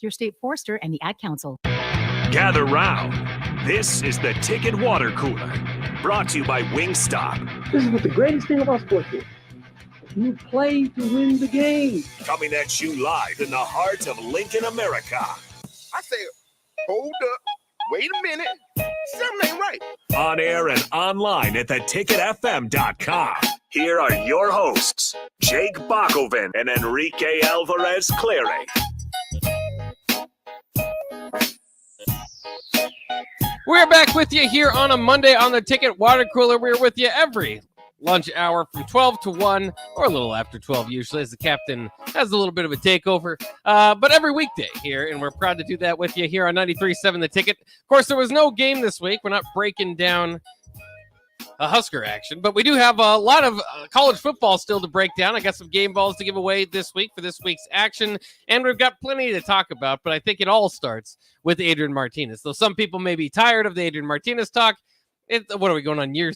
Your state forester and the Ad Council. Gather round. This is the Ticket Water Cooler, brought to you by Wingstop. This is what the greatest thing about sports is. You play to win the game. Coming at you live in the heart of Lincoln, America. I say, hold up, wait a minute, something ain't right. On air and online at theticketfm.com. Here are your hosts, Jake Bakoven and Enrique Alvarez Clary. We're back with you here on a Monday on the Ticket Water Cooler. We're with you every lunch hour from 12 to 1, or a little after 12 usually, as the captain has a little bit of a takeover. But every weekday here, and we're proud to do that with you here on 93.7 The Ticket. Of course, there was no game this week. We're not breaking down a Husker action, but we do have a lot of college football still to break down. I got some game balls to give away this week for this week's action, and we've got plenty to talk about, but I think it all starts with Adrian Martinez. Though some people may be tired of the Adrian Martinez talk, what are we going on, year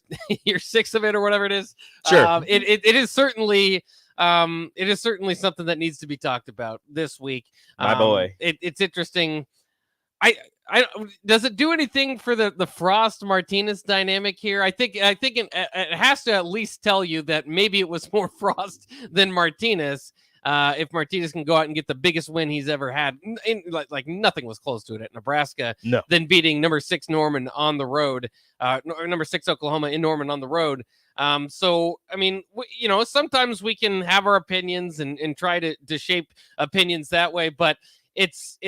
6 of it or whatever it is? Sure. It is certainly something that needs to be talked about this week. My boy. It's interesting. Does it do anything for the Frost Martinez dynamic here? I think it has to at least tell you that maybe it was more Frost than Martinez. If Martinez can go out and get the biggest win he's ever had, like nothing was close to it at Nebraska. No. Then beating number 6 Norman on the road, number 6 Oklahoma in Norman on the road. So I mean, sometimes we can have our opinions and try to shape opinions that way, but it's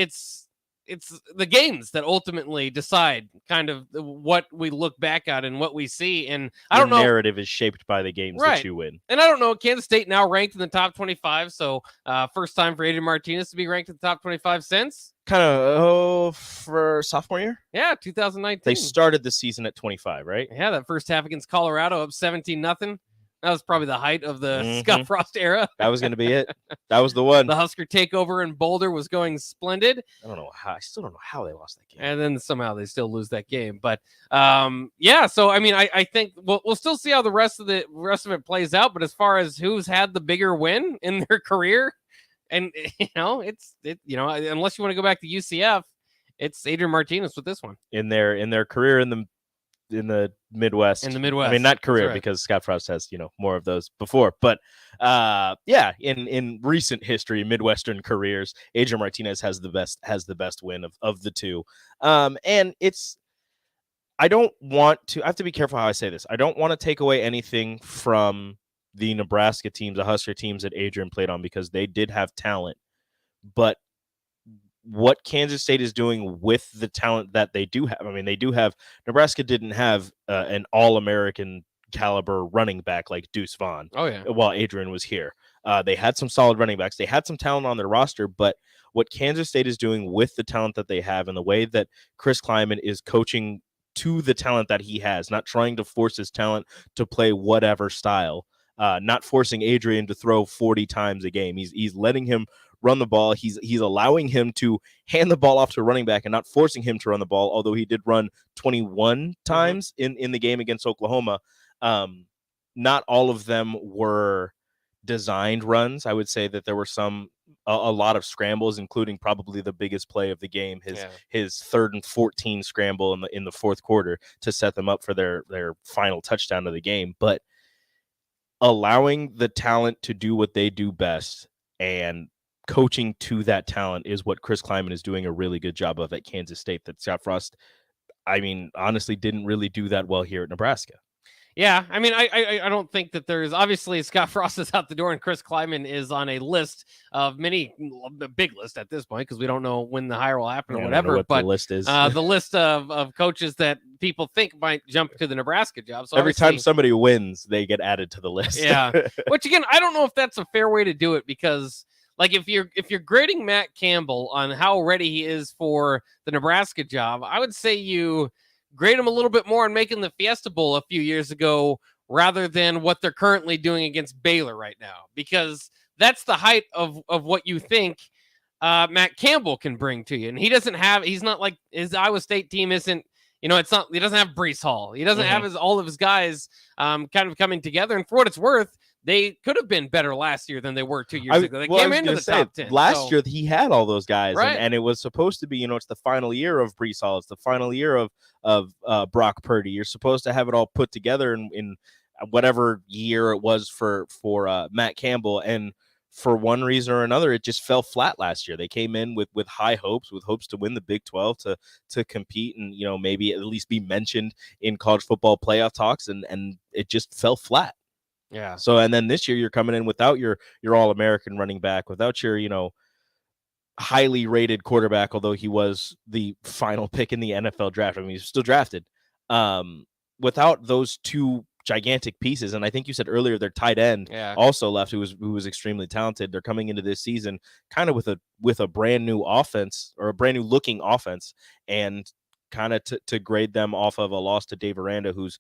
the games that ultimately decide kind of what we look back at and what we see. And I don't know. The narrative is shaped by the games that you win. And I don't know. Kansas State now ranked in the top 25. So first time for Adrian Martinez to be ranked in the top 25 since. Kind of for sophomore year? Yeah, 2019. They started the season at 25, right? Yeah, that first half against Colorado up 17-0. That was probably the height of the Scott Frost era. That was going to be it. That was the one. The Husker takeover in Boulder was going splendid. I still don't know how they lost that game. And then somehow they still lose that game. But yeah, so I mean, I think we'll still see how the rest of it plays out. But as far as who's had the bigger win in their career, and unless you want to go back to UCF, it's Adrian Martinez with this one in their career in the Midwest. In the Midwest. I mean, not career, right, because Scott Frost has, more of those before. But in recent history, Midwestern careers, Adrian Martinez has the best win of the two. And I have to be careful how I say this. I don't want to take away anything from the Nebraska teams, the Husker teams that Adrian played on, because they did have talent. But what Kansas State is doing with the talent that they do have. I mean, Nebraska didn't have an all-American caliber running back like Deuce Vaughn. Oh, yeah. While Adrian was here. They had some solid running backs. They had some talent on their roster, but what Kansas State is doing with the talent that they have and the way that Chris Kleiman is coaching to the talent that he has, not trying to force his talent to play whatever style, not forcing Adrian to throw 40 times a game. He's letting him run the ball. He's allowing him to hand the ball off to a running back and not forcing him to run the ball, although he did run 21 times in the game against Oklahoma. Not all of them were designed runs. I would say that there were a lot of scrambles, including probably the biggest play of the game, his 3rd and 14 scramble in the fourth quarter to set them up for their final touchdown of the game. But allowing the talent to do what they do best and coaching to that talent is what Chris Kleiman is doing a really good job of at Kansas State, that Scott Frost, I mean, honestly didn't really do that well here at Nebraska. Yeah, I mean, I don't think that there's, obviously Scott Frost is out the door and Chris Kleiman is on a list of a big list at this point, because we don't know when the hire will happen or whatever. But the list is the list of coaches that people think might jump to the Nebraska job. So every time somebody wins, they get added to the list. Yeah, which again, I don't know if that's a fair way to do it, because like if you're grading Matt Campbell on how ready he is for the Nebraska job, I would say you grade him a little bit more on making the Fiesta Bowl a few years ago rather than what they're currently doing against Baylor right now, because that's the height of what you think Matt Campbell can bring to you. And he's not like his Iowa State team isn't, he doesn't have Breece Hall. He doesn't have all of his guys kind of coming together. And for what it's worth, they could have been better last year than they were 2 years ago. They well, I came was into gonna the say, top 10. last year he had all those guys, Right. and it was supposed to be, it's the final year of Breece Hall, it's the final year of Brock Purdy. You're supposed to have it all put together in whatever year it was for Matt Campbell, and for one reason or another, it just fell flat last year. They came in with high hopes, with hopes to win the Big 12, to compete and maybe at least be mentioned in college football playoff talks, and it just fell flat. Yeah. So, and then this year you're coming in without your All-American running back, without your, highly rated quarterback, although he was the final pick in the NFL draft. I mean, he's still drafted. Without those two gigantic pieces, and I think you said earlier their tight end also left, who was extremely talented. They're coming into this season kind of with a brand new offense, or a brand new looking offense, and kind of to grade them off of a loss to Dave Aranda, who's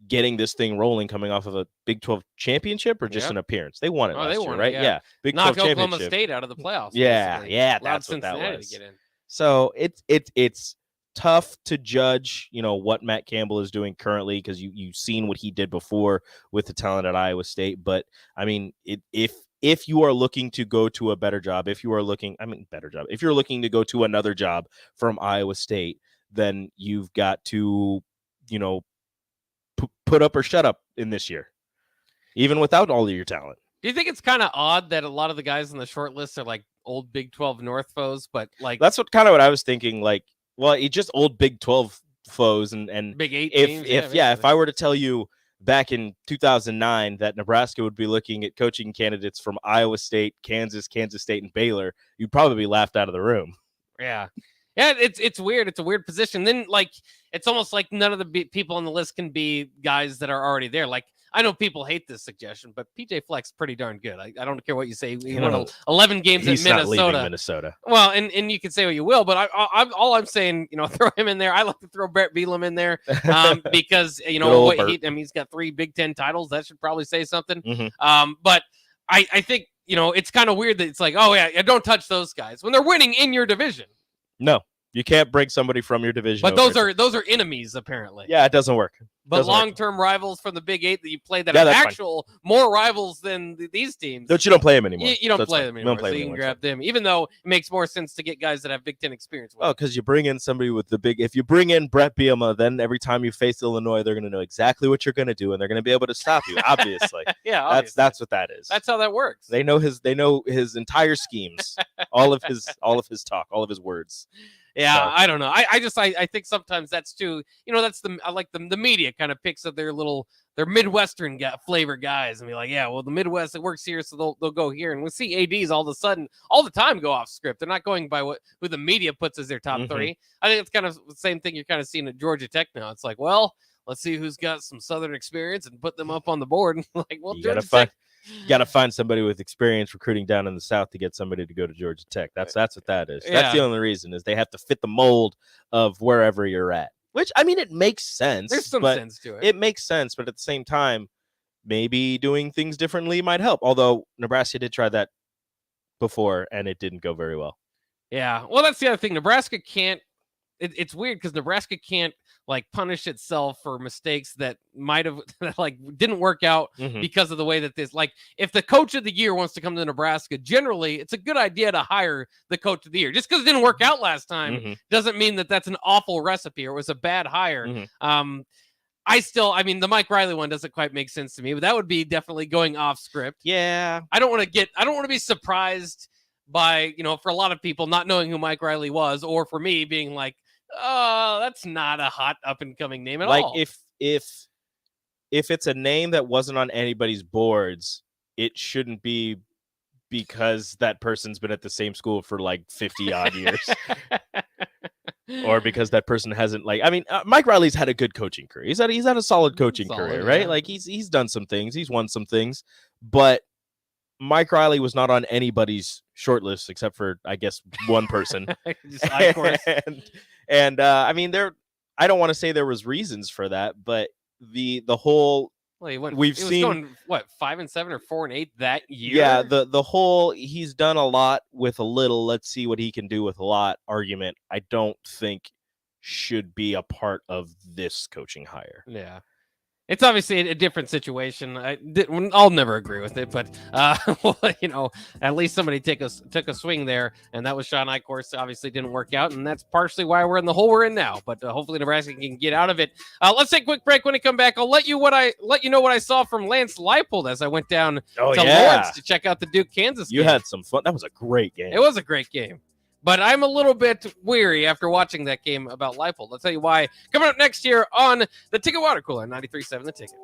getting this thing rolling, coming off of a Big 12 championship, or just an appearance. They won it last year, right? Yeah. Big 12 championship. Oklahoma State out of the playoffs. Yeah, basically. yeah, Allowed that's what Cincinnati that was. to get in. So it's tough to judge, what Matt Campbell is doing currently, because you've seen what he did before with the talent at Iowa State. But I mean, if you are looking to go to a better job, if you're looking to go to another job from Iowa State, then you've got to, put up or shut up in this year, even without all of your talent. Do you think it's kind of odd that a lot of the guys on the short list are like old Big 12 North foes, but like that's what I was thinking. Like, well, it's just old Big 12 foes, and Big 8 if teams, if I were to tell you back in 2009 that Nebraska would be looking at coaching candidates from Iowa State, Kansas State, and Baylor, you'd probably be laughed out of the room. Yeah. Yeah, it's weird. It's a weird position. Then, like, it's almost like none of the people on the list can be guys that are already there. Like, I know people hate this suggestion, but PJ Fleck's pretty darn good. I don't care what you say. He won 11 games at Minnesota. Not leaving Minnesota. Well, and you can say what you will, but I'm all I'm saying, throw him in there. I like to throw Brett Bielema in there because he's got 3 Big Ten titles. That should probably say something. Mm-hmm. But I think it's kind of weird that it's like, oh yeah, don't touch those guys when they're winning in your division. No, you can't bring somebody from your division. But those are enemies, apparently. Yeah, it doesn't work. But long-term rivals from the Big 8 that you play that are actual more rivals than these teams. But you don't play them anymore. You don't play them anymore, so you can grab them. Even though it makes more sense to get guys that have Big Ten experience with. Oh, because you bring in somebody with if you bring in Brett Bielema, then every time you face Illinois, they're going to know exactly what you're going to do, and they're going to be able to stop you, obviously. Yeah, that's what that is. That's how that works. They know his entire schemes, all of his talk, all of his words. Yeah, so. I don't know. I think sometimes that's too, that's the media kind of picks up their Midwestern flavor guys and be like, yeah, well, the Midwest, it works here, so they'll go here. And we see ADs all of a sudden, all the time go off script. They're not going by who the media puts as their top 3. I think it's kind of the same thing you're kind of seeing at Georgia Tech now. It's like, well, let's see who's got some Southern experience and put them up on the board. Like, well, Georgia Tech. You got to find somebody with experience recruiting down in the South to get somebody to go to Georgia Tech. That's what that is. Yeah. That's the only reason, is they have to fit the mold of wherever you're at. Which, I mean, it makes sense. There's some sense to it. It makes sense, but at the same time, maybe doing things differently might help. Although Nebraska did try that before, and it didn't go very well. Yeah. Well, that's the other thing. Nebraska can't. It's weird because Nebraska can't punish itself for mistakes that might have didn't work out because of the way that this, if the coach of the year wants to come to Nebraska, generally it's a good idea to hire the coach of the year. Just because it didn't work out last time doesn't mean that that's an awful recipe or it was a bad hire. The Mike Riley one doesn't quite make sense to me, but that would be definitely going off script. Yeah. I don't want to be surprised by, for a lot of people not knowing who Mike Riley was, or for me being like, oh, that's not a hot up and coming name at all. If it's a name that wasn't on anybody's boards, it shouldn't be because that person's been at the same school for 50 odd years. Or because that person hasn't Mike Riley's had a good coaching career. He's had a solid coaching career, right? Yeah. He's done some things, he's won some things, but Mike Riley was not on anybody's short list except for, I guess, one person. And I don't want to say there was reasons for that, but the whole was going 5-7 or 4-8 that year. Yeah, the whole he's done a lot with a little. Let's see what he can do with a lot argument. I don't think should be a part of this coaching hire. Yeah. It's obviously a different situation. I'll never agree with it, but well, at least somebody took a swing there, and that was Sean Eichhorst. Obviously, didn't work out, and that's partially why we're in the hole we're in now. But hopefully, Nebraska can get out of it. Let's take a quick break. When we come back, I'll let you know what I saw from Lance Leipold as I went down to Lawrence to check out the Duke Kansas game. You had some fun. That was a great game. It was a great game. But I'm a little bit weary after watching that game about Leipold. I'll tell you why. Coming up next year on the Ticket Water Cooler, 93.7 The Ticket.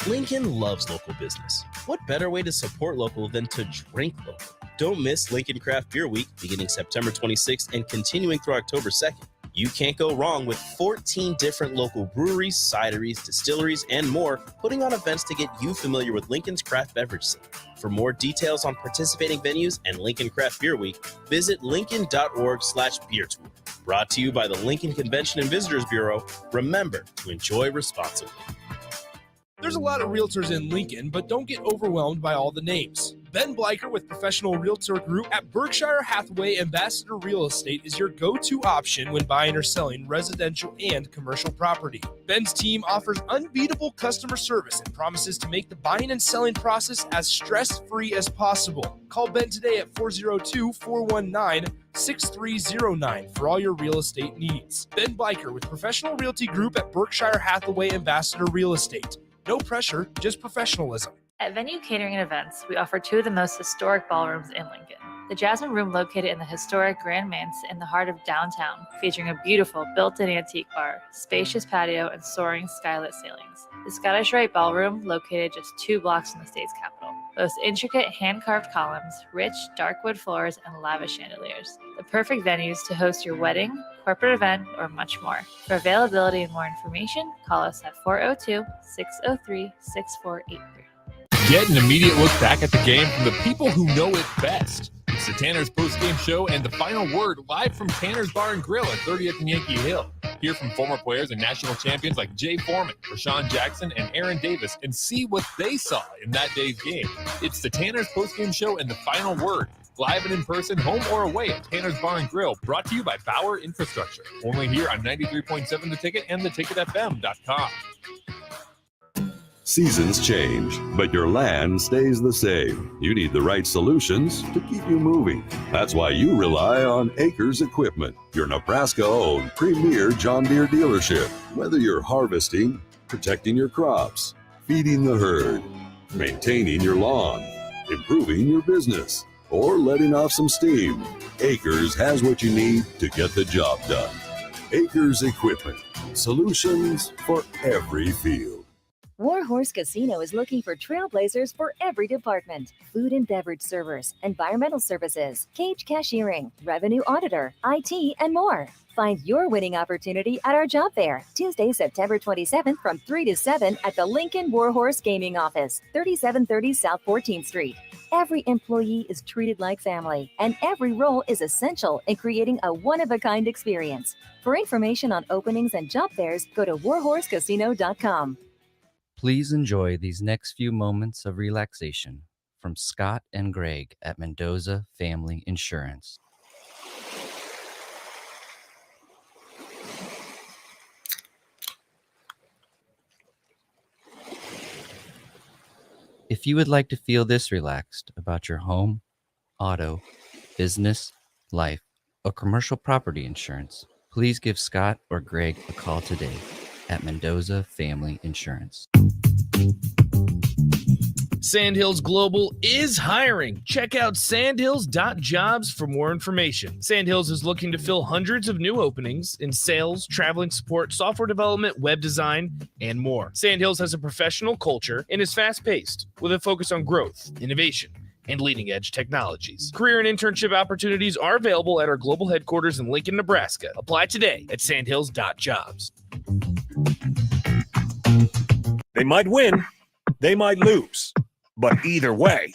Lincoln loves local business. What better way to support local than to drink local? Don't miss Lincoln Craft Beer Week beginning September 26th and continuing through October 2nd. You can't go wrong with 14 different local breweries, cideries, distilleries, and more putting on events to get you familiar with Lincoln's craft beverage scene. For more details on participating venues and Lincoln Craft Beer Week, visit lincoln.org/beer tour. Brought to you by the Lincoln Convention and Visitors Bureau. Remember to enjoy responsibly. There's a lot of realtors in Lincoln, but don't get overwhelmed by all the names. Ben Bleicher with Professional Realtor Group at Berkshire Hathaway Ambassador Real Estate is your go-to option when buying or selling residential and commercial property. Ben's team offers unbeatable customer service and promises to make the buying and selling process as stress-free as possible. Call Ben today at 402-419-6309 for all your real estate needs. Ben Bleicher with Professional Realty Group at Berkshire Hathaway Ambassador Real Estate. No pressure, just professionalism. At Venue Catering and Events, we offer two of the most historic ballrooms in Lincoln. The Jasmine Room, located in the historic Grand Manse in the heart of downtown, featuring a beautiful built-in antique bar, spacious patio, and soaring skylit ceilings. The Scottish Rite Ballroom, located just 2 blocks from the state's capital, boasts intricate hand-carved columns, rich, dark wood floors, and lavish chandeliers. The perfect venues to host your wedding, corporate event, or much more. For availability and more information, call us at 402-603-6483. Get an immediate look back at the game from the people who know it best. It's the Tanner's post-game show and the final word live from Tanner's Bar and Grill at 30th and Yankee Hill. Hear from former players and national champions like Jay Foreman, Rashawn Jackson, and Aaron Davis and see what they saw in that day's game. It's the Tanner's post-game show and the final word. Live and in person, home or away at Tanner's Bar and Grill, brought to you by Bauer Infrastructure. Only here on 93.7 The Ticket and theticketfm.com. Seasons change, but your land stays the same. You need the right solutions to keep you moving. That's why you rely on Acres Equipment, your Nebraska-owned premier John Deere dealership. Whether you're harvesting, protecting your crops, feeding the herd, maintaining your lawn, improving your business, or letting off some steam, Acres has what you need to get the job done. Acres Equipment, solutions for every field. Warhorse Casino is looking for trailblazers for every department: food and beverage servers, environmental services, cage cashiering, revenue auditor, IT, and more. Find your winning opportunity at our job fair, Tuesday, September 27th from 3 to 7 at the Lincoln Warhorse Gaming Office, 3730 South 14th Street. Every employee is treated like family, and every role is essential in creating a one-of-a-kind experience. For information on openings and job fairs, go to warhorsecasino.com. Please enjoy these next few moments of relaxation from Scott and Greg at Mendoza Family Insurance. If you would like to feel this relaxed about your home, auto, business, life, or commercial property insurance, please give Scott or Greg a call today at Mendoza Family Insurance. Sandhills Global is hiring. Check out sandhills.jobs for more information. Sandhills is looking to fill hundreds of new openings in sales, traveling support, software development, web design, and more. Sandhills has a professional culture and is fast-paced with a focus on growth, innovation, and leading-edge technologies. Career and internship opportunities are available at our global headquarters in Lincoln, Nebraska. Apply today at sandhills.jobs. They might win, they might lose, but either way,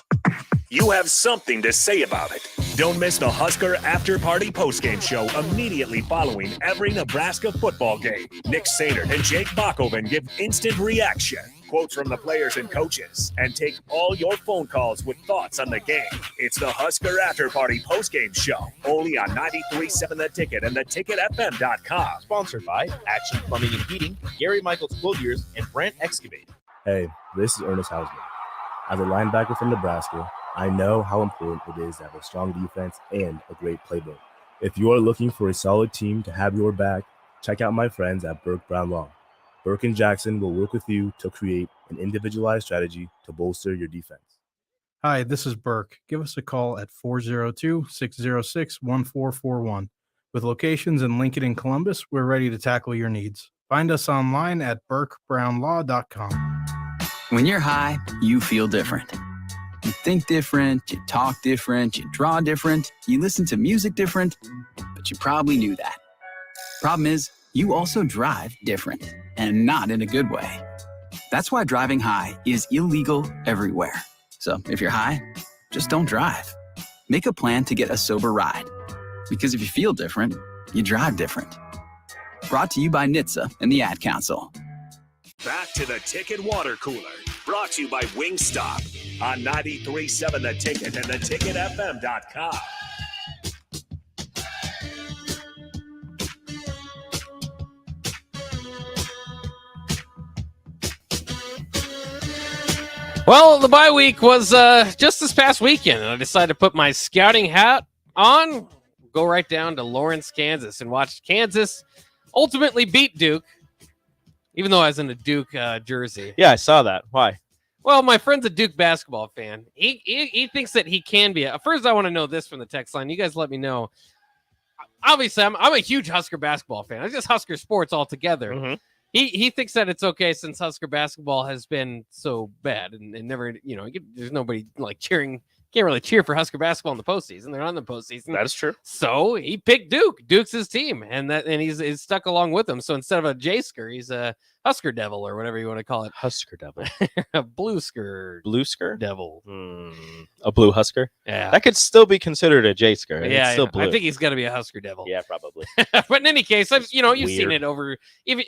you have something to say about it. Don't miss the Husker After Party postgame show immediately following every Nebraska football game. Nick Sater and Jake Bakoven give instant reaction, quotes from the players and coaches, and take all your phone calls with thoughts on the game. It's the Husker After Party postgame show, only on 93.7 The Ticket and theticketfm.com. Sponsored by Action Plumbing and Heating, Gary Michaels Clothiers, and Brent Excavate. Hey, this is Ernest Hausman. As a linebacker from Nebraska, I know how important it is to have a strong defense and a great playbook. If you are looking for a solid team to have your back, check out my friends at Burke Brown Law. Burke and Jackson will work with you to create an individualized strategy to bolster your defense. Hi, this is Burke. Give us a call at 402-606-1441. With locations in Lincoln and Columbus, we're ready to tackle your needs. Find us online at burkebrownlaw.com. When you're high, you feel different. You think different, you talk different, you draw different, you listen to music different, but you probably knew that. Problem is, you also drive different, and not in a good way. That's why driving high is illegal everywhere. So if you're high, just don't drive. Make a plan to get a sober ride. Because if you feel different, you drive different. Brought to you by NHTSA and the Ad Council. Back to the Ticket Water Cooler, brought to you by Wingstop on 93.7 The Ticket and theticketfm.com. Well, the bye week was just this past weekend, and I decided to put my scouting hat on, go right down to Lawrence, Kansas, and watch Kansas ultimately beat Duke, even though I was in a Duke jersey. Yeah, I saw that. Why? Well, my friend's a Duke basketball fan. He thinks that he can be. First, I want to know this from the text line. You guys let me know. Obviously, I'm a huge Husker basketball fan. I'm just Husker sports altogether. Mm-hmm. He thinks that it's okay since Husker basketball has been so bad and never, there's nobody like cheering. Can't really cheer for Husker basketball in the postseason. They're not in the postseason. That is true. So he picked Duke. Duke's his team, and he's stuck along with them. So instead of a J-sker, he's a Husker Devil or whatever you want to call it. Husker Devil. A Blue-sker. Blue-sker? Devil. A blue Husker? Yeah. That could still be considered a J-sker. Yeah, it's still blue. I think he's got to be a Husker Devil. Yeah, probably. But in any case, you've Weird. seen it over,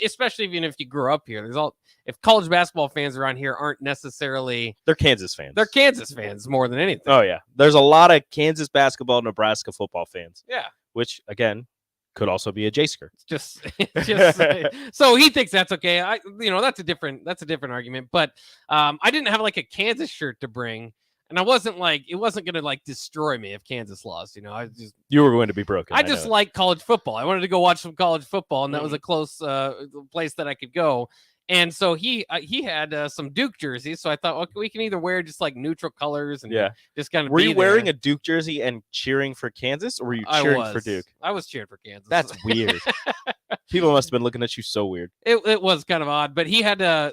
especially even if you grew up here. If college basketball fans around here aren't necessarily, They're Kansas fans. they're Kansas fans more than anything. Oh, yeah. There's a lot of Kansas basketball, Nebraska football fans. Yeah. Which, again, could also be a J-sker. Just so he thinks that's okay. That's a different argument. But I didn't have like a Kansas shirt to bring, and it wasn't going to like destroy me if Kansas lost. You were going to be broken. I just like college football. I wanted to go watch some college football, and that was a close place that I could go. And so he had some Duke jerseys, so I thought, okay, we can either wear just like neutral colors and just kind of. Were you wearing a Duke jersey and cheering for Kansas, or were you cheering for Duke? I was cheering for Kansas. That's weird. People must have been looking at you so weird. It was kind of odd, but he had the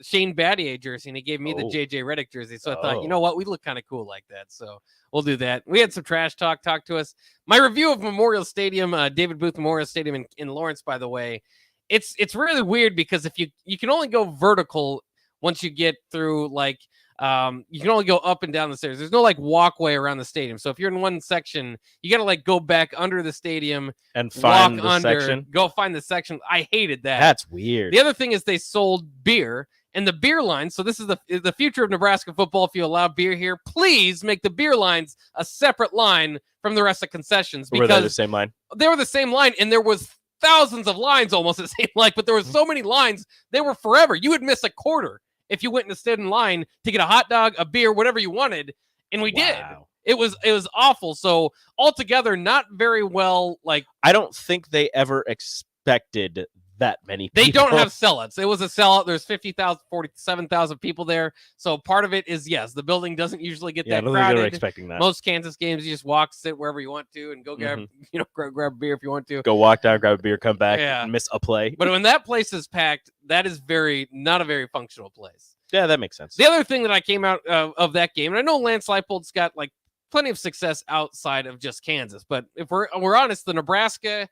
Shane Battier jersey, and he gave me the JJ Redick jersey. So I thought, you know what, we look kind of cool like that, so we'll do that. We had some trash talk to us. My review of Memorial Stadium, David Booth Memorial Stadium in Lawrence, by the way. It's really weird because if you can only go vertical once you get through you can only go up and down the stairs. There's no like walkway around the stadium. So if you're in one section, you got to like go back under the stadium and find the section. Go find the section. I hated that. That's weird. The other thing is they sold beer and the beer line. So this is the future of Nebraska football. If you allow beer here, please make the beer lines a separate line from the rest of concessions. Because were they the same line? They were the same line, and there was thousands of lines almost, it seemed like, but there were so many lines, they were forever. You would miss a quarter if you went and stood in line to get a hot dog, a beer, whatever you wanted, and we did. It was awful. So altogether, not very well. I don't think they ever expected that many people. They don't have sellouts. It was a sellout. There's 47,000 people there. So part of it is, yes, the building doesn't usually get that crowded. I don't think they were expecting that. Most Kansas games, you just walk, sit wherever you want to, and go grab a beer if you want to. Go walk down, grab a beer, come back, and miss a play. But when that place is packed, that is not a very functional place. Yeah, that makes sense. The other thing that I came out of that game, and I know Lance Leipold's got like plenty of success outside of just Kansas, but if we're honest, the Nebraska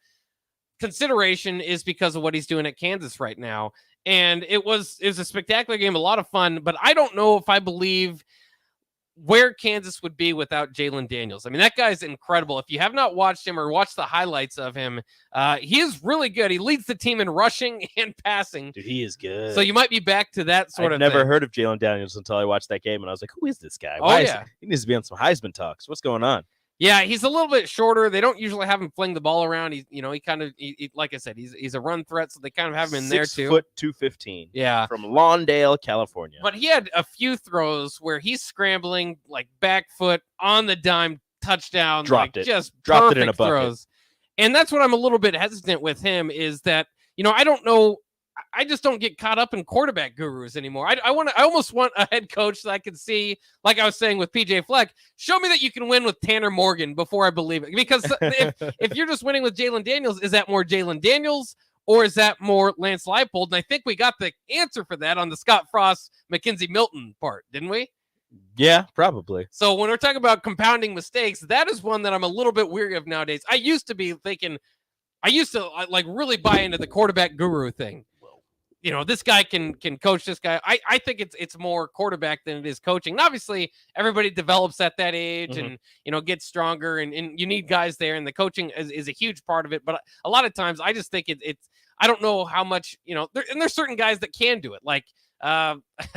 consideration is because of what he's doing at Kansas right now. And it was a spectacular game, a lot of fun, but I don't know if I believe where Kansas would be without Jalen Daniels. I mean, that guy's incredible. If you have not watched him or watched the highlights of him, he is really good. He leads the team in rushing and passing. Dude, he is good. So you might be back to that sort of never thing. heard of Jalen Daniels until I watched that game, and I was like, who is this guy? He needs to be on some Heisman talks. What's going on? Yeah, he's a little bit shorter. They don't usually have him fling the ball around. He kind of, like I said, he's a run threat, so they kind of have him in there too. 6 foot 215. Yeah, from Lawndale, California. But he had a few throws where he's scrambling, like back foot on the dime touchdown, dropped like it, just dropped it in a bucket. Throws. And that's what I'm a little bit hesitant with him is that I don't know. I just don't get caught up in quarterback gurus anymore. I almost want a head coach that I can see, like I was saying with PJ Fleck, show me that you can win with Tanner Morgan before I believe it. Because if you're just winning with Jalen Daniels, is that more Jalen Daniels or is that more Lance Leipold? And I think we got the answer for that on the Scott Frost, Mackenzie Milton part, didn't we? Yeah, probably. So when we're talking about compounding mistakes, that is one that I'm a little bit weary of nowadays. I used to be thinking, I used to like really buy into the quarterback guru thing. This guy can coach this guy. I think it's more quarterback than it is coaching. And obviously, everybody develops at that age and, gets stronger. And you need guys there. And the coaching is a huge part of it. But a lot of times, I just think it's I don't know how much, and there's certain guys that can do it. Like, I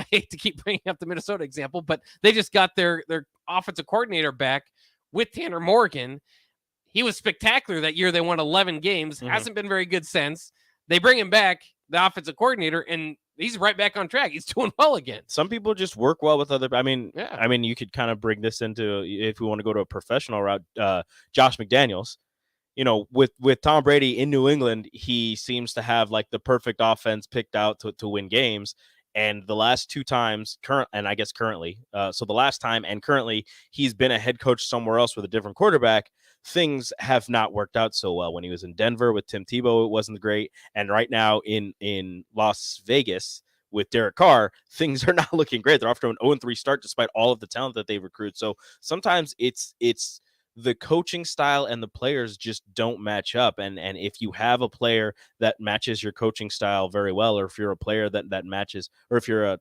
hate to keep bringing up the Minnesota example, but they just got their offensive coordinator back with Tanner Morgan. He was spectacular that year. They won 11 games. Hasn't been very good since. They bring him back, the offensive coordinator, and he's right back on track. He's doing well again. Some people just work well with other. I mean, you could kind of bring this into, if we want to go to a professional route, Josh McDaniels. With Tom Brady in New England, he seems to have like the perfect offense picked out to win games. And the last two times, currently, so the last time and currently, he's been a head coach somewhere else with a different quarterback. Things have not worked out so well. When he was in Denver with Tim Tebow, it wasn't great. And right now in Las Vegas with Derek Carr, things are not looking great. They're off to an 0-3 start despite all of the talent that they've recruited. So sometimes it's the coaching style and the players just don't match up. And if you have a player that matches your coaching style very well, or if you're a player that matches, or if you're a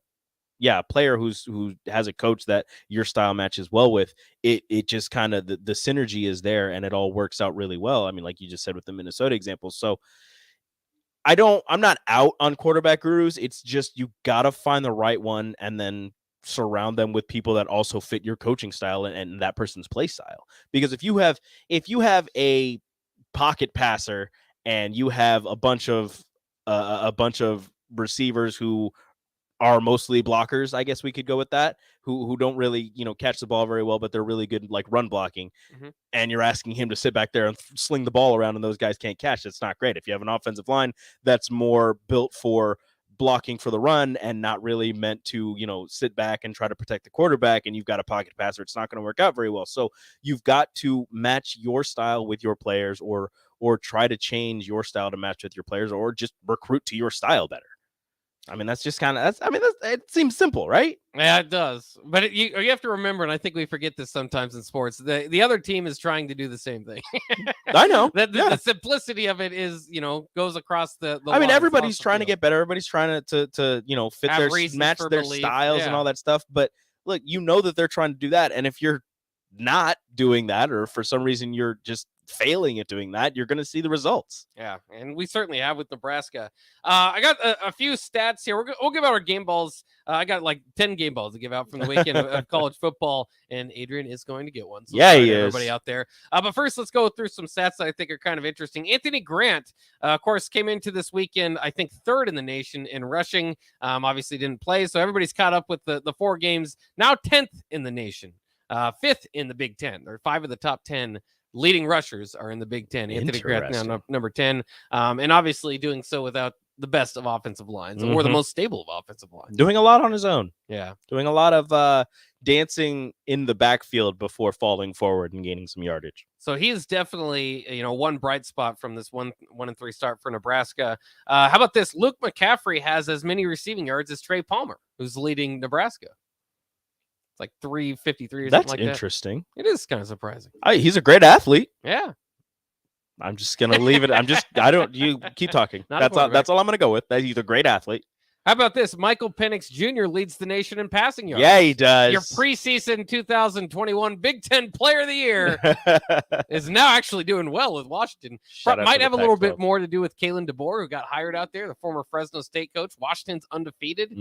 player who has a coach that your style matches well with, it just kind of the synergy is there and it all works out really well. I mean, like you just said with the Minnesota example. So I'm not out on quarterback gurus. It's just, you got to find the right one and then surround them with people that also fit your coaching style and that person's play style. Because if you have a pocket passer and you have a bunch of receivers who are mostly blockers, I guess we could go with that, who don't really, catch the ball very well, but they're really good like run blocking. And you're asking him to sit back there and sling the ball around and those guys can't catch. It's not great. If you have an offensive line that's more built for blocking for the run and not really meant to, sit back and try to protect the quarterback, and you've got a pocket passer, it's not going to work out very well. So you've got to match your style with your players, or try to change your style to match with your players, or just recruit to your style better. I mean, that's just kind of, it seems simple, right? Yeah, it does. But you have to remember, and I think we forget this sometimes in sports, the other team is trying to do the same thing. I know. The simplicity of it is, goes across the I mean, everybody's trying to get better. Everybody's trying to fit match their styles and all that stuff. But look, that they're trying to do that. And if you're not doing that, or for some reason you're just failing at doing that, you're going to see the results. Yeah, and we certainly have with Nebraska. I got a few stats here. We'll give out our game balls. I got like 10 game balls to give out from the weekend of college football, and Adrian is going to get one. So yeah, he is. Everybody out there. But first, let's go through some stats that I think are kind of interesting. Anthony Grant, of course, came into this weekend, I think, third in the nation in rushing. Obviously didn't play, so everybody's caught up with the 4 games. Now 10th in the nation, 5th in the Big Ten. Or 5 of the top 10 leading rushers are in the Big Ten. Anthony Grant now number 10, and obviously doing so without the best of offensive lines, or the most stable of offensive lines. Doing a lot on his own. Yeah. Doing a lot of dancing in the backfield before falling forward and gaining some yardage. So he is definitely, one bright spot from this 1-3 start for Nebraska. How about this? Luke McCaffrey has as many receiving yards as Trey Palmer, who's leading Nebraska. It's like 353 or something like that. That's interesting. It is kind of surprising. He's a great athlete. Yeah. I'm just gonna leave it. You keep talking. That's all I'm gonna go with. That he's a great athlete. How about this? Michael Penix Jr. leads the nation in passing yards. Yeah, he does. Your preseason 2021 Big Ten Player of the Year is now actually doing well with Washington. Shout out Might to the have a little Pac-12. bit more to do with Kalen DeBoer, who got hired out there, the former Fresno State coach. Washington's undefeated.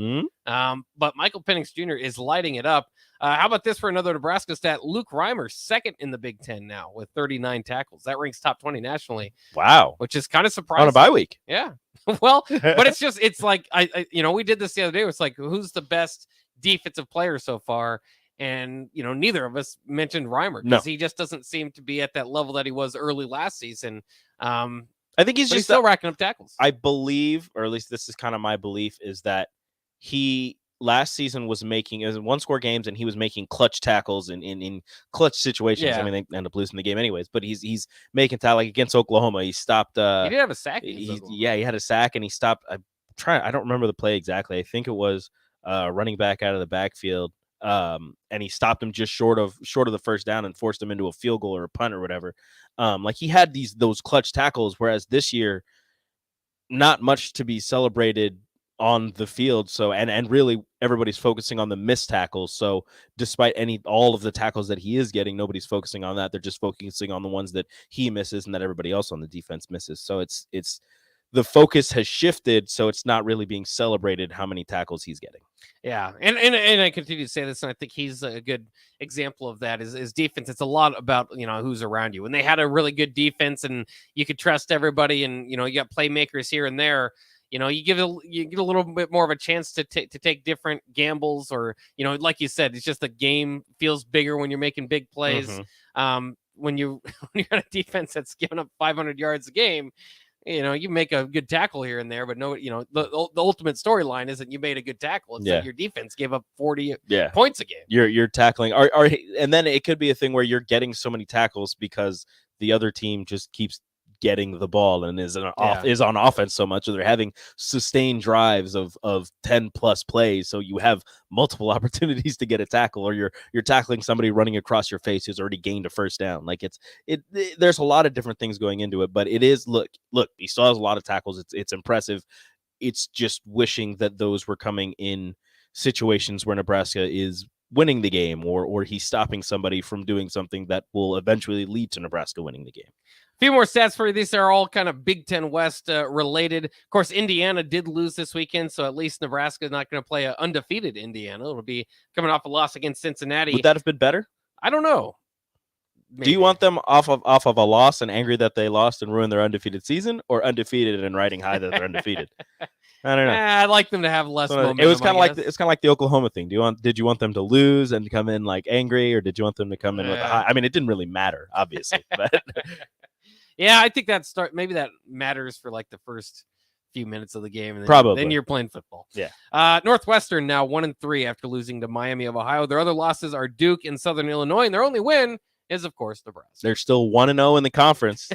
But Michael Penix Jr. is lighting it up. How about this for another Nebraska stat? Luke Reimer, second in the Big Ten now with 39 tackles. That ranks top 20 nationally. Wow. Which is kind of surprising. On a bye week. Yeah. Well, but it's like, I we did this the other day. It's like, who's the best defensive player so far? And, neither of us mentioned Reimer because he just doesn't seem to be at that level that he was early last season. I think he's still racking up tackles. I believe, or at least this is kind of my belief, is that he last season was making one-score games and he was making clutch tackles in clutch situations. Yeah. I mean, they end up losing the game anyways, but he's making tackle like against Oklahoma. He stopped. He did have a sack. He had a sack and he stopped. I don't remember the play exactly. I think it was running back out of the backfield. And he stopped him just short of the first down and forced him into a field goal or a punt or whatever. Like he had those clutch tackles, whereas this year, not much to be celebrated on the field. So and really everybody's focusing on the missed tackles. So despite all of the tackles that he is getting, nobody's focusing on that. They're just focusing on the ones that he misses and that everybody else on the defense misses. So it's the focus has shifted, so it's not really being celebrated how many tackles he's getting. Yeah, and I continue to say this, and I think he's a good example of that. Is defense? It's a lot about who's around you. When they had a really good defense, and you could trust everybody, and you got playmakers here and there. You get a little bit more of a chance to take different gambles, or like you said, it's just the game feels bigger when you're making big plays. When you're on a defense that's giving up 500 yards a game. You make a good tackle here and there, but no, the ultimate storyline isn't you made a good tackle. It's that your defense gave up 40 points a game. You're tackling, and then it could be a thing where you're getting so many tackles because the other team just keeps getting the ball and is on offense so much, or they're having sustained drives of 10 plus plays, so you have multiple opportunities to get a tackle, or you're tackling somebody running across your face who's already gained a first down. Like there's a lot of different things going into it, but it is look he still has a lot of tackles. It's impressive. It's just wishing that those were coming in situations where Nebraska is winning the game, or he's stopping somebody from doing something that will eventually lead to Nebraska winning the game. A few more stats for you. These are all kind of Big Ten West related. Of course, Indiana did lose this weekend, so at least Nebraska is not going to play an undefeated Indiana. It'll be coming off a loss against Cincinnati. Would that have been better? I don't know. Maybe. Do you want them off of a loss and angry that they lost and ruined their undefeated season, or undefeated and riding high that they're undefeated? I don't know. I'd like them to have less momentum. It was kind of like the Oklahoma thing. Did you want them to lose and come in like angry, or did you want them to come in with a high? I mean, it didn't really matter, obviously, but. Yeah, I think maybe that matters for like the first few minutes of the game, and then you're playing football. Yeah. Northwestern now 1-3 after losing to Miami of Ohio. Their other losses are Duke and Southern Illinois, and their only win is, of course, Nebraska. They're still 1-0 in the conference.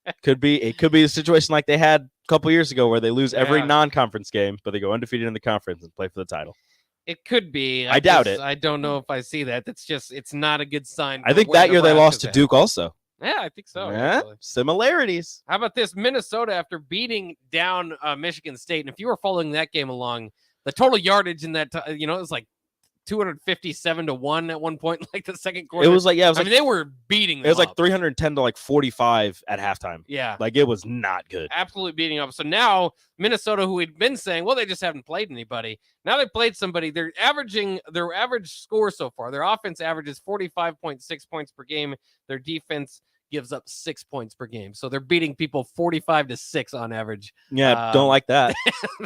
It could be a situation like they had a couple years ago where they lose every non-conference game, but they go undefeated in the conference and play for the title. It could be. I doubt it. I don't know if I see that. It's not a good sign. I think that year they lost to Duke also. Yeah, I think so. Yeah, actually. similarities. How about this? Minnesota, after beating down Michigan State, and if you were following that game along, the total yardage in that, it was like 257-1 at one point, like the second quarter. It was like, I mean, they were beating them. It was like up. 310 to like 45 at halftime. Yeah. Like it was not good. Absolutely beating up. So now Minnesota, who had been saying, well, they just haven't played anybody. Now they played somebody. They're averaging their average score so far. Their offense averages 45.6 points per game. Their defense gives up 6 points per game. So they're beating people 45-6 on average. Yeah, don't like that.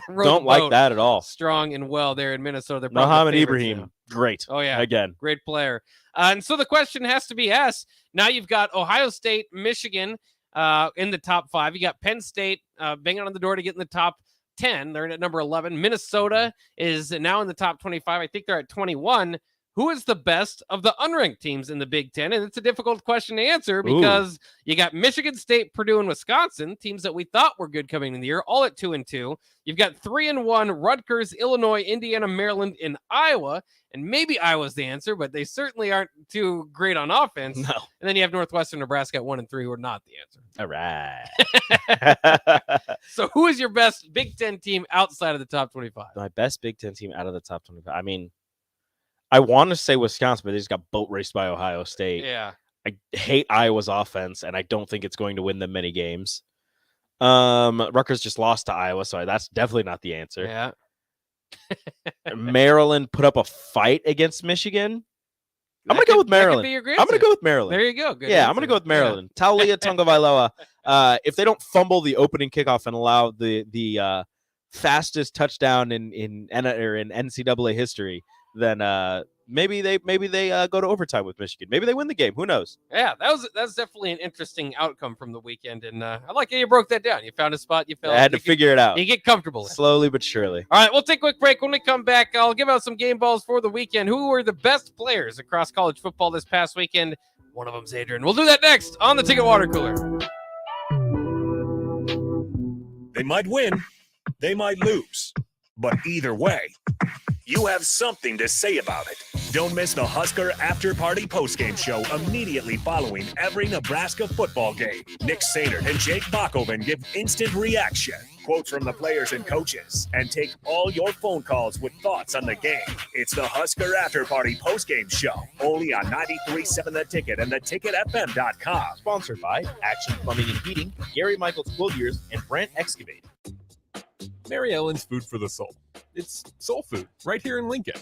Don't like that at all. Strong and well there in Minnesota. Mohamed Ibrahim, great. Oh, yeah. Again. Great player. And so the question has to be asked. Now you've got Ohio State, Michigan in the top 5. You got Penn State banging on the door to get in the top 10. They're at number 11. Minnesota is now in the top 25. I think they're at 21. who is the best of the unranked teams in the Big Ten? And it's a difficult question to answer because you got Michigan State, Purdue, and Wisconsin, teams that we thought were good coming in the year, all at 2-2. You've got 3-1 Rutgers, Illinois, Indiana, Maryland, and Iowa. And maybe Iowa's the answer, but they certainly aren't too great on offense. No. And then you have Northwestern, Nebraska at 1-3, who are not the answer. All right. So who is your best Big Ten team outside of the top 25? My best Big Ten team out of the top 25. I mean, I want to say Wisconsin, but they just got boat raced by Ohio State. Yeah. I hate Iowa's offense, and I don't think it's going to win them many games. Rutgers just lost to Iowa, so that's definitely not the answer. Yeah. Maryland put up a fight against Michigan. I'm going to go with Maryland. I'm going to go with Maryland. There you go. Good yeah, answer. I'm going to go with Maryland. Yeah. Taulia Tagovailoa. If they don't fumble the opening kickoff and allow the fastest touchdown in NCAA history, then maybe they go to overtime with Michigan. Maybe they win the game. Who knows? Yeah, that's definitely an interesting outcome from the weekend, and I like how you broke that down. You found a spot. You felt I had to figure it out. You get comfortable slowly but surely. All right, we'll take a quick break. When we come back, I'll give out some game balls for the weekend. Who were the best players across college football this past weekend? One of them's Adrian. We'll do that next on the Ticket Water Cooler. They might win, they might lose, but either way, you have something to say about it. Don't miss the Husker After Party postgame show immediately following every Nebraska football game. Nick Sainert and Jake Bachhoven give instant reaction, quotes from the players and coaches, and take all your phone calls with thoughts on the game. It's the Husker After Party postgame show, only on 93.7 The Ticket and theticketfm.com. Sponsored by Action Plumbing and Heating, Gary Michaels Quilliers, and Brant Excavating. Mary Ellen's Food for the Soul. It's soul food right here in Lincoln.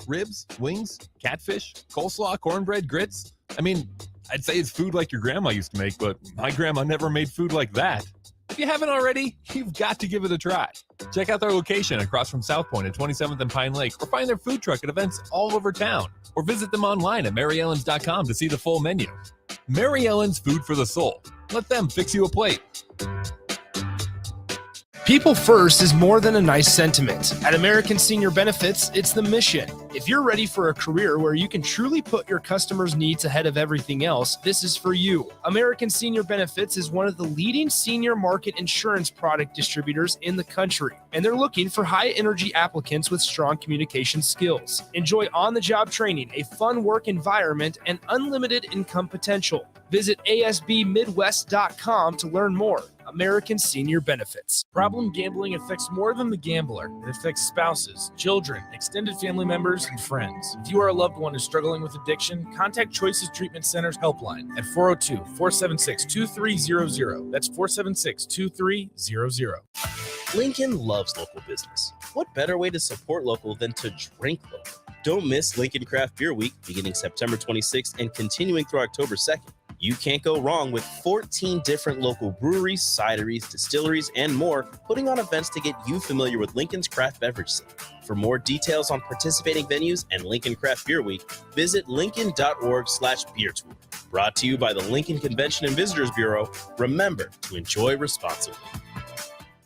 Ribs, wings, catfish, coleslaw, cornbread, grits. I mean, I'd say it's food like your grandma used to make, but my grandma never made food like that. If you haven't already, you've got to give it a try. Check out their location across from South Point at 27th and Pine Lake, or find their food truck at events all over town, or visit them online at maryellens.com to see the full menu. Mary Ellen's Food for the Soul. Let them fix you a plate. People first is more than a nice sentiment. At American Senior Benefits, it's the mission. If you're ready for a career where you can truly put your customers' needs ahead of everything else, this is for you. American Senior Benefits is one of the leading senior market insurance product distributors in the country, and they're looking for high-energy applicants with strong communication skills. Enjoy on-the-job training, a fun work environment, and unlimited income potential. Visit asbmidwest.com to learn more. American Senior Benefits. Problem gambling affects more than the gambler. It affects spouses, children, extended family members, and friends. If you are a loved one who's struggling with addiction, contact Choices Treatment Center's helpline at 402-476-2300. That's 476-2300. Lincoln loves local business. What better way to support local than to drink local? Don't miss Lincoln Craft Beer Week beginning September 26th and continuing through October 2nd. You can't go wrong with 14 different local breweries, cideries, distilleries, and more putting on events to get you familiar with Lincoln's craft beverage scene. For more details on participating venues and Lincoln Craft Beer Week, visit lincoln.org/beer tour. Brought to you by the Lincoln Convention and Visitors Bureau. Remember to enjoy responsibly.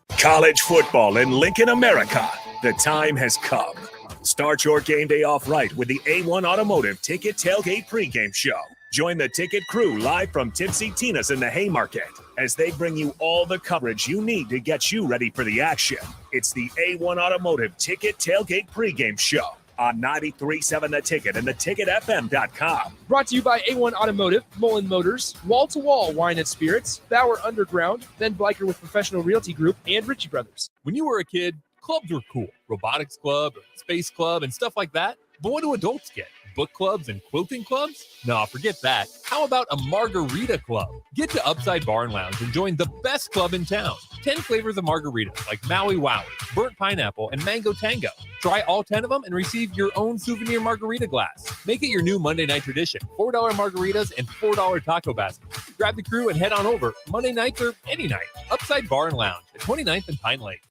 College football in Lincoln, America. The time has come. Start your game day off right with the A1 Automotive Ticket Tailgate pregame show. Join the Ticket crew live from Tipsy Tina's in the Haymarket as they bring you all the coverage you need to get you ready for the action. It's the A1 Automotive Ticket Tailgate pregame show on 93.7 The Ticket and theticketfm.com. Brought to you by A1 Automotive, Mullen Motors, Wall to Wall Wine and Spirits, Bauer Underground, Ben Bleicher with Professional Realty Group, and Ritchie Brothers. When you were a kid, clubs were cool. Robotics club, space club, and stuff like that. But what do adults get? Book clubs and quilting clubs? No, forget that. How about a margarita club? Get to Upside Bar and Lounge and join the best club in town. 10 flavors of margaritas like Maui Wowie, burnt pineapple, and mango tango. Try all 10 of them and receive your own souvenir margarita glass. Make it your new Monday night tradition. $4 margaritas and $4 taco baskets. Grab the crew and head on over Monday nights or any night. Upside Bar and Lounge at 29th and Pine Lake.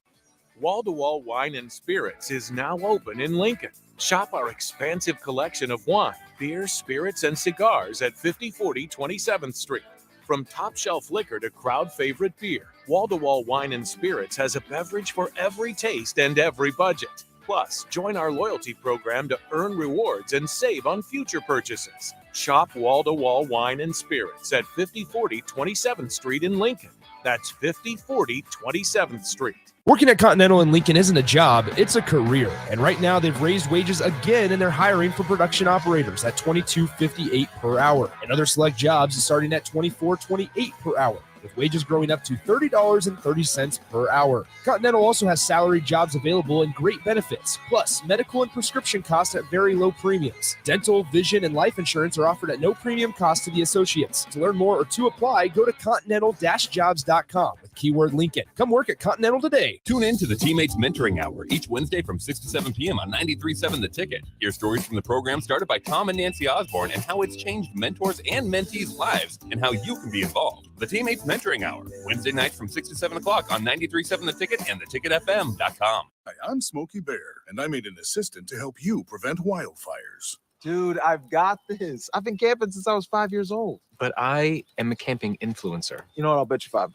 Wall-to-Wall Wine and Spirits is now open in Lincoln. Shop our expansive collection of wine, beer, spirits, and cigars at 5040 27th Street. From top-shelf liquor to crowd-favorite beer, Wall-to-Wall Wine and Spirits has a beverage for every taste and every budget. Plus, join our loyalty program to earn rewards and save on future purchases. Shop wall-to-wall wine and spirits at 5040 27th Street in Lincoln. That's 5040 27th Street. Working at Continental in Lincoln isn't a job, it's a career. And right now they've raised wages again and they're hiring for production operators at $22.58 per hour. And other select jobs is starting at $24.28 per hour, with wages growing up to $30.30 per hour. Continental also has salary jobs available and great benefits, plus medical and prescription costs at very low premiums. Dental, vision, and life insurance are offered at no premium cost to the associates. To learn more or to apply, go to continental-jobs.com with keyword Lincoln. Come work at Continental today. Tune in to the Teammates Mentoring Hour each Wednesday from 6 to 7 p.m. on 93.7 The Ticket. Hear stories from the program started by Tom and Nancy Osborne and how it's changed mentors and mentees' lives and how you can be involved. The Teammates Mentoring Hour, Wednesday nights from 6 to 7 o'clock on 93.7 The Ticket and theticketfm.com. Hi, I'm Smokey Bear, and I made an assistant to help you prevent wildfires. Dude, I've got this. I've been camping since I was 5 years old. But I am a camping influencer. You know what? I'll bet you $5.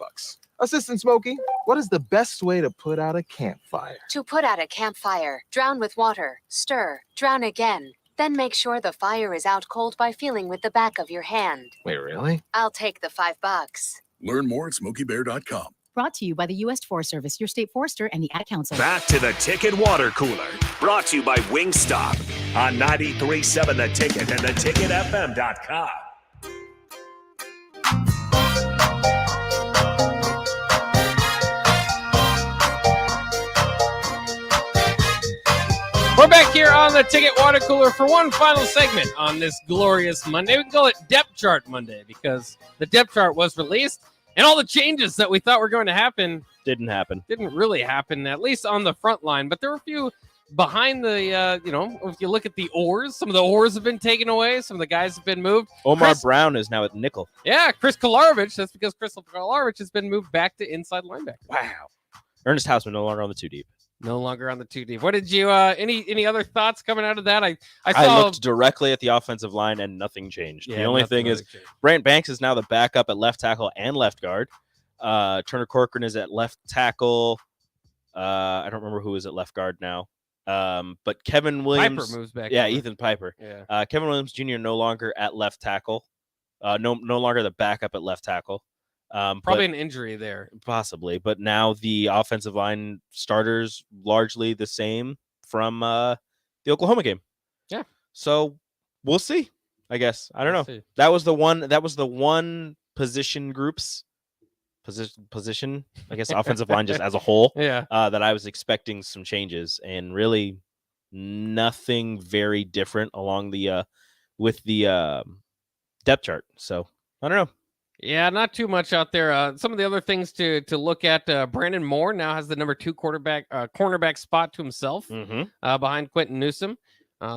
Assistant Smokey, what is the best way to put out a campfire? To put out a campfire, drown with water, stir, drown again. Then make sure the fire is out cold by feeling with the back of your hand. Wait, really? I'll take the $5. Learn more at SmokeyBear.com. Brought to you by the U.S. Forest Service, your state forester, and the Ad Council. Back to the Ticket Water Cooler. Brought to you by Wingstop on 93.7 The Ticket and theticketfm.com. We're back here on the Ticket Water Cooler for one final segment on this glorious Monday. We can call it Depth Chart Monday because the depth chart was released and all the changes that we thought were going to happen didn't happen. Didn't really happen, at least on the front line. But there were a few behind the, if you look at the oars, some of the oars have been taken away. Some of the guys have been moved. Omar Brown is now at nickel. Yeah, Chris Kolarovich. That's because Chris Kolarovich has been moved back to inside linebacker. Wow. Ernest Hausman no longer on the 2 deep. No longer on the 2 deep. What did you, any other thoughts coming out of that? I saw. I looked directly at the offensive line and nothing changed. Yeah, the only thing is Brant Banks is now the backup at left tackle and left guard. Turner Corcoran is at left tackle. I don't remember who is at left guard now. But Kevin Williams. Piper moves back. Yeah, over. Ethan Piper. Yeah. Kevin Williams Jr. no longer at left tackle. No longer the backup at left tackle. Probably an injury there. Possibly, but now the offensive line starters largely the same from the Oklahoma game. Yeah. So we'll see. I guess I don't know. See. That was the one position groups position. I guess offensive line just as a whole. Yeah. That I was expecting some changes and really nothing very different along the with the depth chart. So I don't know. Yeah, not too much out there. Some of the other things to look at, Brandon Moore now has the number 2 cornerback spot to himself behind Quentin Newsom.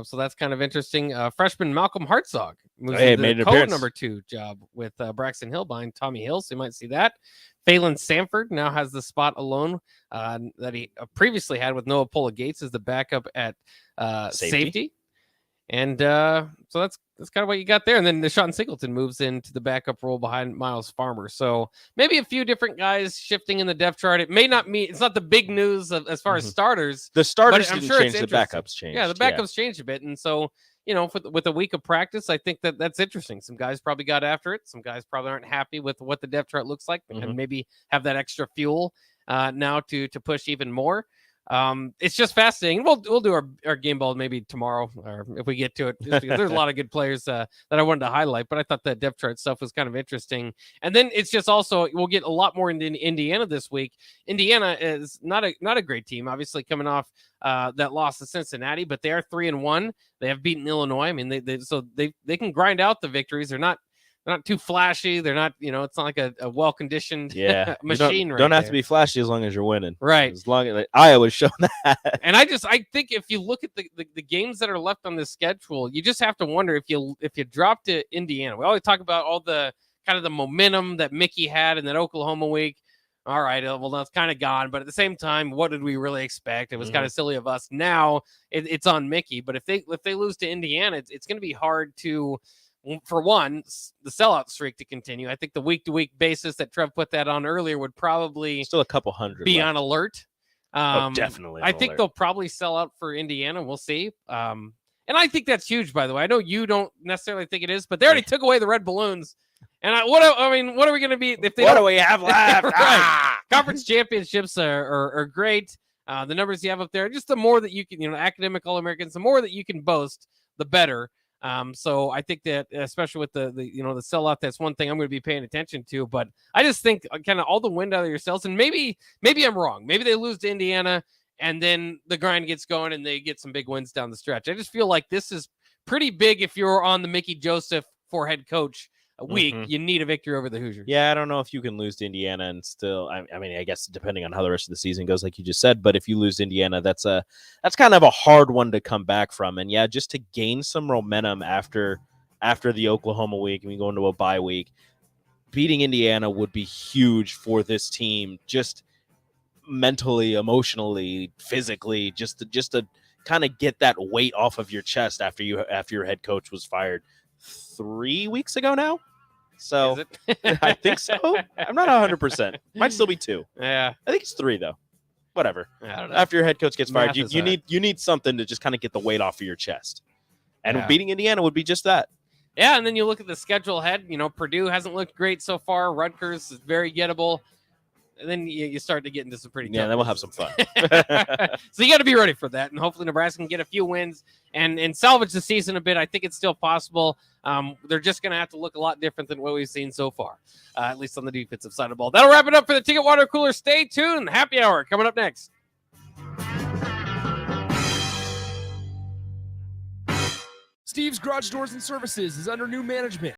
So that's kind of interesting. Freshman Malcolm Hartzog moves into the number 2 job with Braxton Hill behind Tommy Hill. So you might see that. Phelan Sanford now has the spot alone that he previously had with Noah Pola Gates as the backup at safety. And so that's kind of what you got there. And then Deshaun Singleton moves into the backup role behind Miles Farmer. So maybe a few different guys shifting in the depth chart. It may not mean it's not the big news as far as starters. The starters but I'm didn't sure change. The backups changed. Yeah, the backups changed a bit. And so, with a week of practice, I think that's interesting. Some guys probably got after it. Some guys probably aren't happy with what the depth chart looks like and maybe have that extra fuel now to push even more. It's just fascinating. We'll do our game ball maybe tomorrow or if we get to it, just because there's a lot of good players that I wanted to highlight, but I thought that depth chart stuff was kind of interesting. And then it's just also, we'll get a lot more into Indiana this week. Indiana is not a great team, obviously coming off that loss to Cincinnati, but they are 3-1. They have beaten Illinois. I mean, they can grind out the victories. They're not too flashy. They're not, it's not like a well-conditioned machine. Don't have to be flashy as long as you're winning. Right. As long as Iowa's shown that. And I think if you look at the games that are left on this schedule, you just have to wonder if you drop to Indiana. We always talk about all the kind of the momentum that Mickey had in that Oklahoma week. All right, well, that's kind of gone. But at the same time, what did we really expect? It was kind of silly of us. Now it's on Mickey. But if they lose to Indiana, it's going to be hard to, for one, the sellout streak to continue. I think the week-to-week basis that Trev put that on earlier would probably still a couple hundred be on alert. Definitely. I think they'll probably sell out for Indiana. We'll see. And I think that's huge, by the way. I know you don't necessarily think it is, but they already took away the red balloons. And what are we going to be if they? What don't, do we have left? Right. Conference championships are great. The numbers you have up there, just the more that you can, academic All-Americans, the more that you can boast, the better. So I think that, especially with the sellout, that's one thing I'm going to be paying attention to. But I just think kind of all the wind out of your sails, and maybe I'm wrong. Maybe they lose to Indiana, and then the grind gets going, and they get some big wins down the stretch. I just feel like this is pretty big if you're on the Mickey Joseph for head coach week. You need a victory over the Hoosiers. Yeah, I don't know if you can lose to Indiana and still. I mean, I guess depending on how the rest of the season goes, like you just said. But if you lose to Indiana, that's kind of a hard one to come back from. And yeah, just to gain some momentum after the Oklahoma week and we go into a bye week, beating Indiana would be huge for this team. Just mentally, emotionally, physically, just to kind of get that weight off of your chest after your head coach was fired 3 weeks ago now. So I think so. I'm not 100%. Might still be 2. Yeah, I think it's 3 though. Whatever. I don't know. After your head coach gets fired, Math you need something to just kind of get the weight off of your chest. And Yeah. beating Indiana would be just that. Yeah, and then you look at the schedule ahead. Purdue hasn't looked great so far. Rutgers is very gettable. And then you start to get into some pretty tough Then we'll have some fun. So you got to be ready for that. And hopefully Nebraska can get a few wins and salvage the season a bit. I think it's still possible. They're just going to have to look a lot different than what we've seen so far, at least on the defensive side of the ball. That'll wrap it up for the Ticket Water Cooler. Stay tuned. Happy hour coming up next. Steve's Garage Doors and Services is under new management.